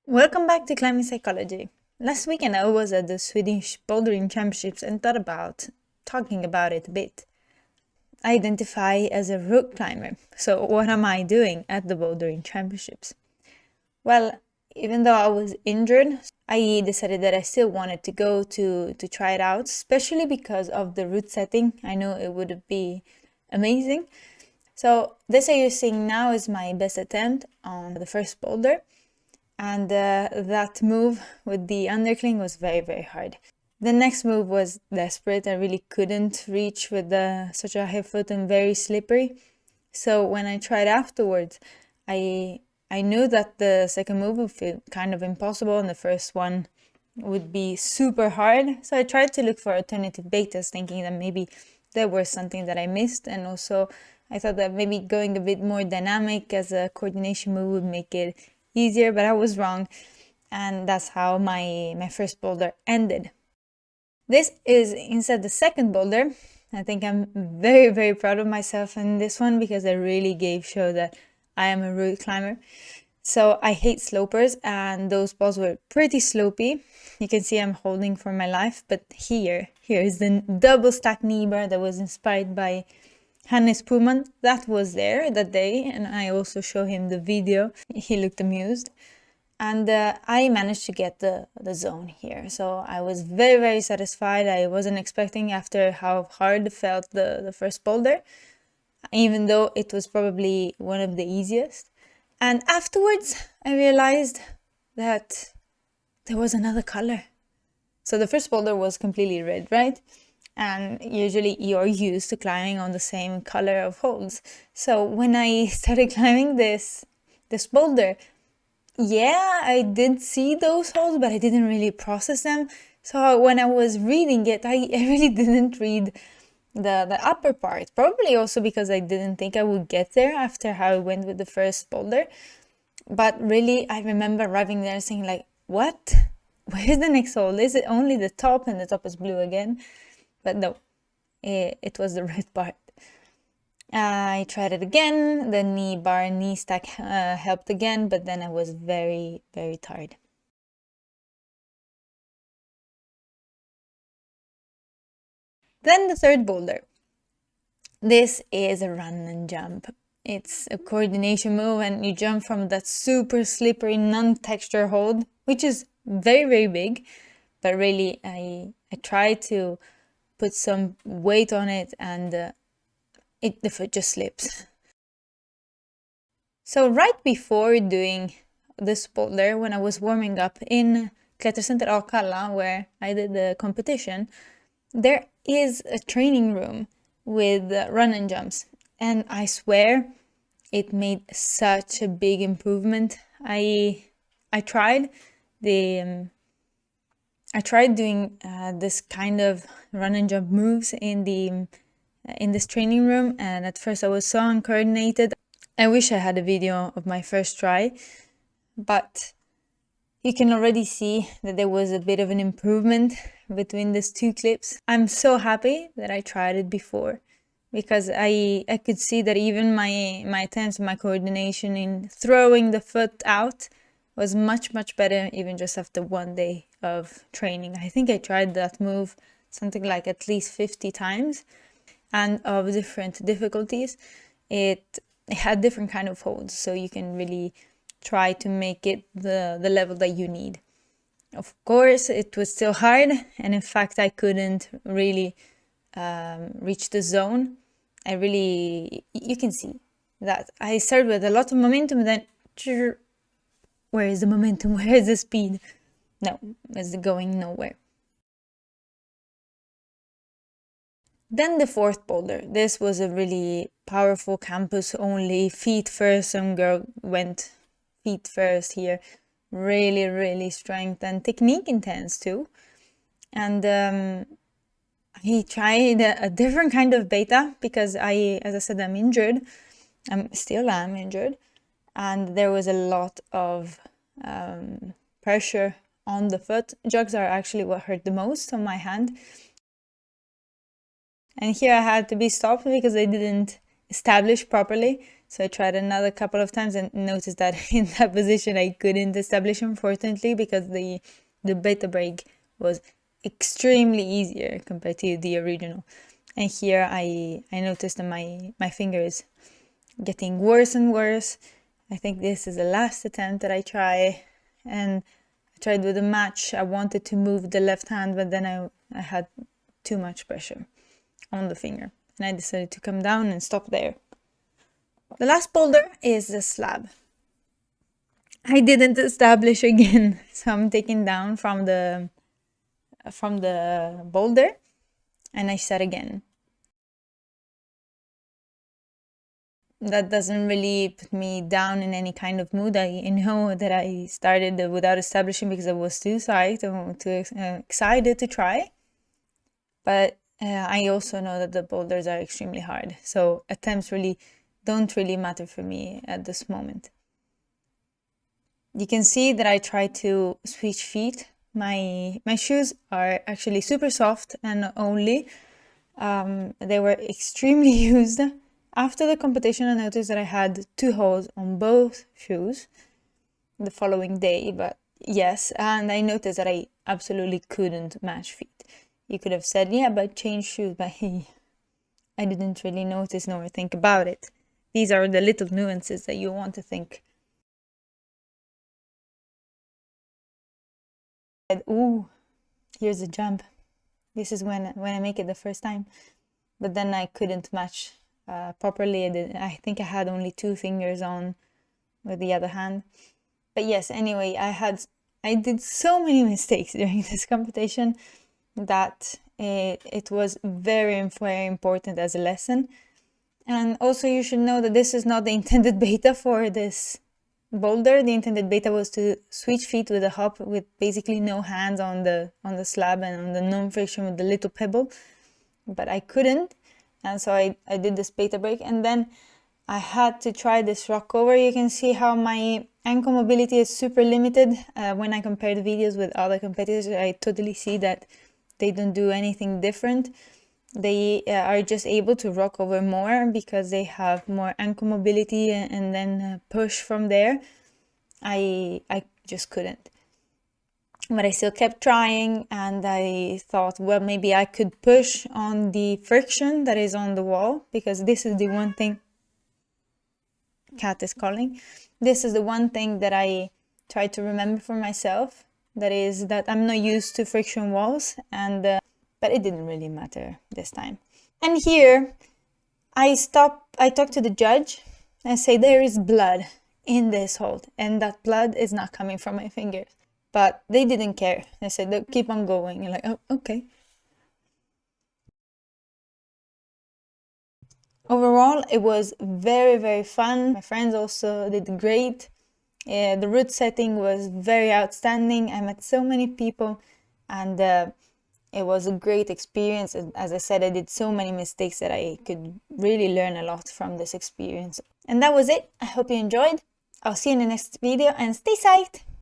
Welcome back to Climbing Psychology. Last weekend I was at the Swedish Bouldering Championships and thought about talking about it a bit. I identify as a rope climber, so what am I doing at the Bouldering Championships? Well, even though I was injured, I decided that I still wanted to go to try it out, especially because of the route setting. I know it would be amazing. So this you're seeing now is my best attempt on the first boulder. And that move with the undercling was very, very hard. The next move was desperate. I really couldn't reach with such a high foot and very slippery. So when I tried afterwards, I knew that the second move would feel kind of impossible and the first one would be super hard. So I tried to look for alternative betas, thinking that maybe there was something that I missed. And also I thought that maybe going a bit more dynamic as a coordination move would make it easier, but I was wrong, and that's how my first boulder ended. This is instead the second boulder. I think I'm very, very proud of myself in this one because I really gave show that I am a route climber. So I hate slopers, and those balls were pretty slopey. You can see I'm holding for my life, but here is the double stack knee bar that was inspired by Hannes Pullman. That was there that day, and I also show him the video. He looked amused, and I managed to get the zone here. So I was very, very satisfied. I wasn't expecting after how hard felt the first boulder, even though it was probably one of the easiest. And afterwards, I realized that there was another color. So the first boulder was completely red, right? And usually you're used to climbing on the same color of holds. So when I started climbing this boulder, yeah, I did see those holds, but I didn't really process them. So when I was reading it, I really didn't read the upper part. Probably also because I didn't think I would get there after how I went with the first boulder. But really, I remember arriving there saying like, what? Where's the next hold? Is it only the top and the top is blue again? But no, it was the red part. I tried it again. The knee stack helped again, but then I was very, very tired. Then the third boulder. This is a run and jump. It's a coordination move, and you jump from that super slippery non-texture hold, which is very, very big. But really, I tried to put some weight on it, and the foot just slips. So right before doing this boulder, when I was warming up in Klättercenter Akalla, where I did the competition, there is a training room with run and jumps, and I swear it made such a big improvement. I tried doing this kind of run and jump moves in this training room, and at first I was so uncoordinated. I wish I had a video of my first try, but you can already see that there was a bit of an improvement between these two clips. I'm so happy that I tried it before, because I could see that even my attempts, my coordination in throwing the foot out was much, much better even just after one day of training. I think I tried that move something like at least 50 times, and of different difficulties. It had different kind of holds, so you can really try to make it the level that you need. Of course, it was still hard, and in fact, I couldn't really reach the zone. You can see that I started with a lot of momentum, then where is the momentum? Where is the speed? No, it's going nowhere. Then the fourth boulder. This was a really powerful campus only, feet first. Some girl went feet first here. Really, really strength and technique intense too. And he tried a different kind of beta because as I said, I'm injured. I'm injured. And there was a lot of pressure on the foot. Jogs are actually what hurt the most on my hand. And here I had to be stopped because I didn't establish properly. So I tried another couple of times and noticed that in that position I couldn't establish, unfortunately, because the beta break was extremely easier compared to the original. And here I noticed that my finger is getting worse and worse. I think this is the last attempt that I try, and I tried with a match. I wanted to move the left hand, but then I had too much pressure on the finger, and I decided to come down and stop there. The last boulder is the slab. I didn't establish again, so I'm taking down from the boulder, and I start again. That doesn't really put me down in any kind of mood. I know that I started without establishing because I was too excited to try. But I also know that the boulders are extremely hard, so attempts really don't really matter for me at this moment. You can see that I try to switch feet. My shoes are actually super soft, and only they were extremely used. After the competition, I noticed that I had 2 holes on both shoes the following day, but yes, and I noticed that I absolutely couldn't match feet. You could have said, yeah, but change shoes, but hey, I didn't really notice nor think about it. These are the little nuances that you want to think. Ooh, here's a jump. This is when I make it the first time, but then I couldn't match properly. I think I had only 2 fingers on with the other hand. But yes, anyway, I did so many mistakes during this competition that it was very, very important as a lesson. And also you should know that this is not the intended beta for this boulder. The intended beta was to switch feet with a hop with basically no hands on the slab and on the non-friction with the little pebble, but I couldn't, and so I did this beta break, and then I had to try this rock over. You can see how my ankle mobility is super limited. When I compare the videos with other competitors, I totally see that they don't do anything different. They are just able to rock over more because they have more ankle mobility and then push from there. I just couldn't. But I still kept trying, and I thought, well, maybe I could push on the friction that is on the wall, because this is the one thing, cat is calling, this is the one thing that I try to remember for myself, that is that I'm not used to friction walls, and but it didn't really matter this time. And here I talk to the judge and say there is blood in this hold, and that blood is not coming from my fingers. But they didn't care. They said, keep on going. You're like, oh, okay. Overall, it was very, very fun. My friends also did great. The route setting was very outstanding. I met so many people, and it was a great experience. As I said, I did so many mistakes that I could really learn a lot from this experience. And that was it. I hope you enjoyed. I'll see you in the next video, and stay psyched!